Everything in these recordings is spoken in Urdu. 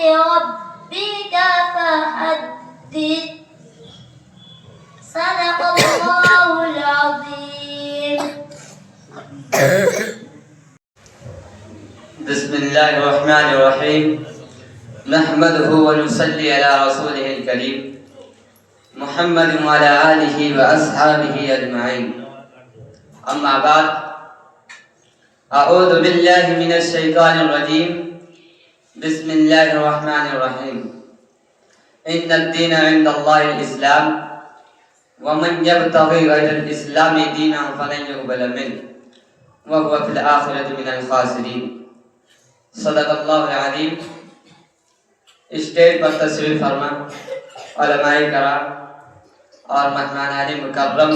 بربك فحدث صدق الله العظيم. بسم الله الرحمن الرحيم. نحمده ونصلي على رسوله الكريم محمد وعلى آله وأصحابه أجمعين. أما بعد، أعوذ بالله من الشيطان الرجيم. بسم الله الرحمن الرحيم. إن الدين عند الله الإسلام ومن يبتغي غير الإسلام دينا فلن يقبل منه وهو في الآخرة من الخاسرين. صدق اللہ العظیم. اسٹیج پر تشریف فرما علماء کرام اور مہمانان مکرم،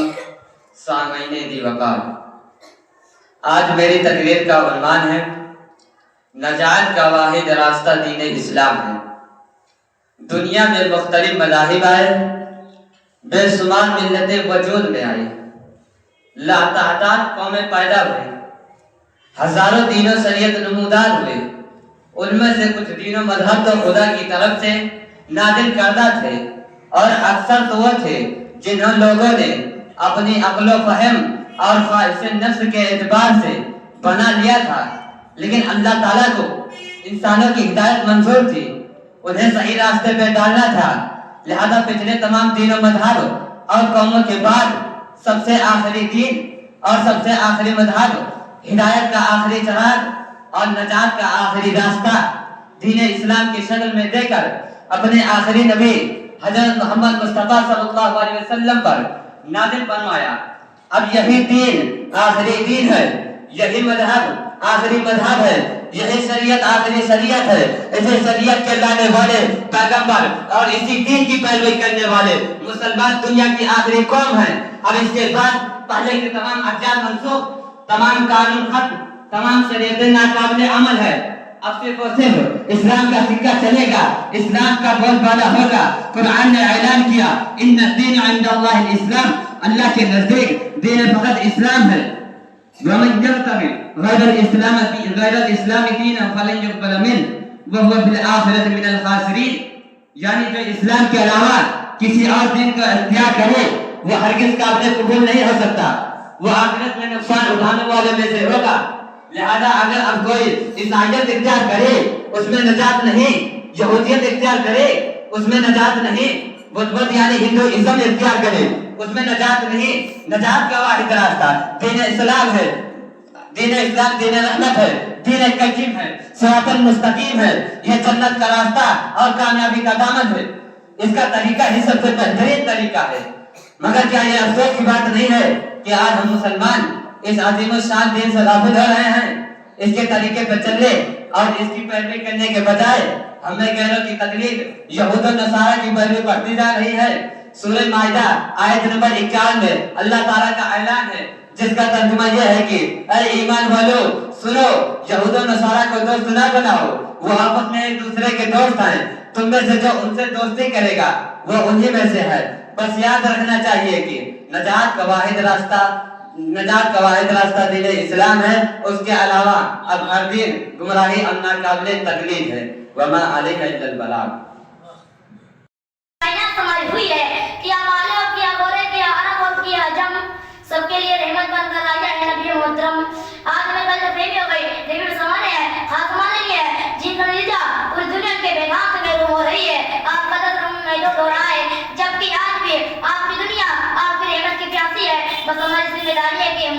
سامعین دی وقار، آج میری تقریر کا عنوان ہے نجات کا واحد راستہ دین اسلام ہے. دنیا میں مختلف مذاہب آئے، بے شمار ملتیں وجود میں آئی، لاتعداد قومیں پیدا ہوئے، ہزاروں دین و شریعت نمودار ہوئے. ان میں سے کچھ دین و مذہب تو خدا کی طرف سے نازل کردہ تھے، اور اکثر تو وہ تھے جنہوں لوگوں نے اپنی عقل و فہم اور خواہش نفس کے اعتبار سے بنا لیا تھا. لیکن اللہ تعالیٰ کو انسانوں کی ہدایت منظور تھی، انہیں صحیح راستے پہ ڈالنا تھا. لہذا پچھلے تمام دین و مذہب اور قوموں کے بعد سب سے آخری دین اور سب سے آخری مذہب، ہدایت کا آخری چراغ اور نجات کا آخری راستہ دین اسلام کی شکل میں دے کر اپنے آخری نبی حضرت محمد مصطفیٰ صلی اللہ علیہ وسلم پر نازل فرمایا. اب یہی دین آخری دین ہے، یہی مذہب آخری مذہب ہے، یہی شریعت آخری شریعت ہے. اسے شریعت کے لانے والے پیغمبر اور اسی دین کی پیروی کرنے والے مسلمان دنیا کی آخری قوم ہیں. اب اس کے بعد پہلے کے تمام احکام منسوخ، تمام قانون ختم، تمام شریعتیں ناقابل عمل ہے. اب صرف اور صرف اسلام کا سکہ چلے گا، اسلام کا بول بالا ہوگا. قرآن نے اعلان کیا ان الدین عند اللہ الاسلام، اللہ کے نزدیک دین فقط اسلام ہے. ومن يبتغي غير الاسلام دينا فلن يقبل منه وهو في الاخرة من الخاسرين. یعنی جو اسلام کے علاوہ کسی اور دین کو اختیار کرے وہ ہرگز قابل قبول نہیں ہو سکتا، وہ آخرت میں نقصان اٹھانے والے میں سے ہوگا. لہذا اگر اب کوئی عیسائیت اختیار کرے اس میں نجات نہیں، یہودیت اختیار کرے اس میں نجات نہیں، بدھ یعنی ہندوازم اختیار کرے اس میں نجات نہیں. نجات کا واحد راستہ دین اسلام ہے. دین اسلام دین رحمت ہے، دین قیم ہے، صراط المستقیم ہے. یہ جنت کا راستہ اور کامیابی کا دامن ہے. اس کا طریقہ ہی سب سے بہترین طریقہ ہے. مگر کیا یہ افسوس کی بات نہیں ہے کہ آج ہم مسلمان اس عظیم الشان دین سے غافل ہو رہے ہیں؟ اس کے طریقے پر چلنے اور اس کی پیروی کرنے کے بجائے ہمیں غیروں کی تقلید، یہود و نصارہ کی پیروی بڑھتی جا رہی ہے. سورہ مائدہ آیت نمبر 51 میں اللہ تعالیٰ کا اعلان ہے جس کا ترجمہ یہ ہے کہ اے ایمان والو سنو، یہود و نصارہ کو دوست نہ بناؤ، وہ آپس میں ایک دوسرے کے دوست ہیں. تم میں سے جو ان سے دوستی کرے گا وہ انہی میں سے ہے. بس یاد رکھنا چاہیے کہ نجات کا واحد راستہ دین اسلام ہے. اس کے علاوہ اب ہر دین گمراہی اور ناقابل تقلید ہے. وما علینا الا البلاغ. ہوئی ہے کیا مالو، کیا گورے، کیا عرب اور کیا عجم، سب کے لیے رحمت بن کر آیا ہے نبی محترم. آج میں کل فہمی ہو گئی، لیکن زمانے ہیں خاص زمانے لیے ہے جن کا نتیجہ پوری دنیا کے پیغام سے محروم ہو رہی ہے. آپ قدر محدود ہو رہا ہے، جبکہ آج بھی آپ کی دنیا آپ کی رحمت کی پیاسی ہے. بس ہماری ذمہ داری ہے کہ ہم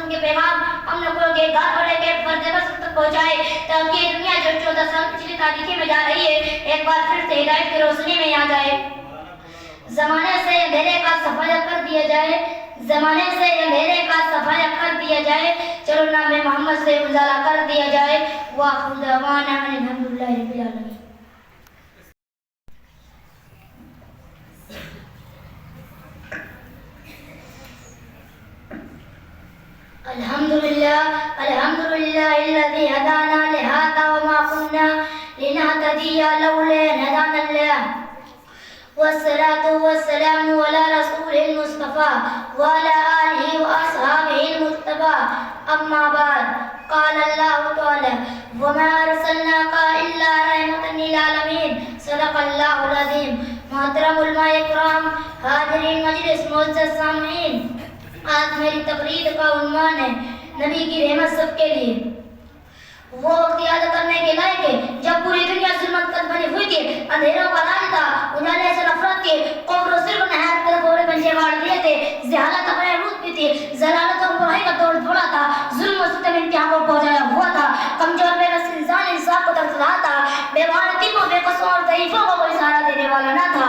کے پیغام ہم لوگوں کے گھر بڑے کے فرد بس تک پہنچائے، تاکہ یہ دنیا جو 14 سال پچھلی تاریخی میں جا رہی ہے ایک بار پھر سے ہدایت کی روشنی میں آ جائے. زمانے سے اندھیرے کا صفایا کر دیا جائے، زمانے سے اندھیرے کا صفایا کر دیا جائے، چلو نام محمد سے اجالا کر دیا جائے. وآخر دعوانا ان الحمد للہ رب العالمین. الحمد لله الذي هدانا لهذا وما كنا لنهتدي لولا أن هدانا الله، والصلاة والسلام على رسول المصطفى وعلى آله وأصحابه المجتبى. أما بعد، قال الله تعالى وما أرسلناك إلا رحمة للعالمين اللہ العظیم. محترم علماء کرام، حاضرین مجلس، معزز سامعین، آج میری تقریر کا عنوان ہے نبی کی رحمت سب کے لیے. وہ وقت یاد کرنے کے لائق ہے جب پوری دنیا ظلمت قد بنی ہوئی تھی، اندھیروں کا راج تھا، اجالے سے نفرت کے قبر و صرف نہایت طرف اور پنجے واڑ دیے تھے، جہالت اپنے روپ بھی تھی، ضلالت اور برائی کا دور دھوڑا تھا، ظلم و ستم انتہا کو پہنچایا ہوا تھا، کمزور بے بس انسان انصاف کو ترس رہا تھا، بے وارثوں بے قصوں اور ضعیفوں کو کوئی سہارا دینے والا نہ تھا،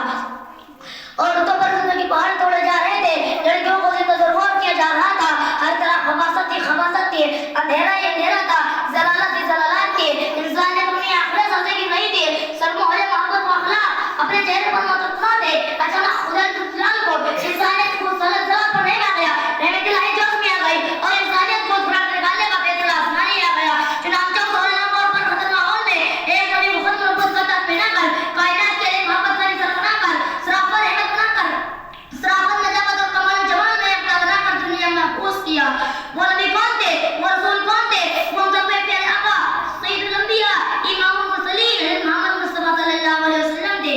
عورتوں پر ظلم کی پہاڑ توڑے جا رہے تھے، لڑکیوں کو زندہ ضرور کیا جا رہا تھا، ہر طرف خباثت تھی، اندھیرا ہی اندھیرا تھا، ضلالت ہی ضلالت تھی، انسانیت اپنی آخرت سمجھے کی نہیں تھی، سرمو ہے محبت و اخلاق اپنے چہرے پر متفقہ تھے. اچانک خدا جلال کو انسانیت کو سلط زبان پر نہیں آ گیا، رحمت الہی جوش میں آ گئی اور انسانیت کو دھڑا کر نکالنے کا فیصلہ آسمانی آ گیا. چنانچہ سورہ نمبر پر ختم ماحول میں ایک نبی محمد ربت کا تحت بنا کر کائنات کے ایک محبت کا نثر بنا کر سراپا رحمت بنا کر سراپا نجابت اور کمال جمال میں اپنا بنا کر دنیا میں محفوظ کیا. وہ نبی کون تھے؟ وہ رسول کون تھے؟ وہ سب سے پیارے آقا سید الانبیاء امام المرسلین محمد مصطفیٰ صلی اللہ علیہ وسلم تھے.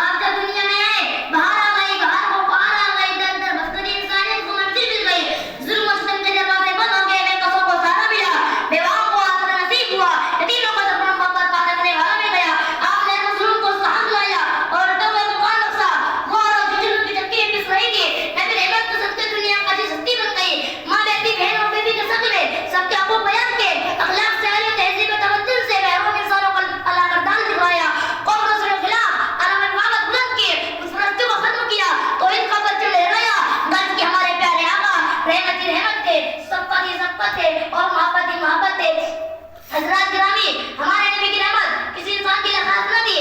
آپ جب دنیا میں آئے، باہر آ گئی، باہر کو پار آ گئی، در در بستری انسانیت کو منزل مل گئی، ظلم و ستم کے دروازے بند ہو گئے، بے قصوں کو سہارا ملا، بیواؤں کو آسرا نصیب ہوا، یتیموں کو اپنا محبت پا کرنے والا مل گیا. آپ نے مظلوم کو سہارا لایا اور عورتوں کو مقام بخشا. وہ عورت جو جنوں کی چکی پس رہی تھی، نبی رحمت کو سب سے دنیا کا عزیز ہستی بن گئی. ماں بیٹی بہن اور بیوی کے شکل میں سب کے حقوق بیان کے، اخلاق سے عالی تہذیب تمدن سے محروم انسانوں کو اللہ کا دان دکھایا، قوم رسول کے خلاف علم محبت بلند کیے، اس پرستی کو ختم کیا، توحید کا پرچم لہرایا. درج کے ہمارے پیارے آقا رحمت ہی رحمت تھے، شفقت ہی شفقت تھے اور محبت ہی محبت تھے. حضرات گرامی، ہمارے نبی کی رحمت کسی انسان کے لیے خاص نہ تھی.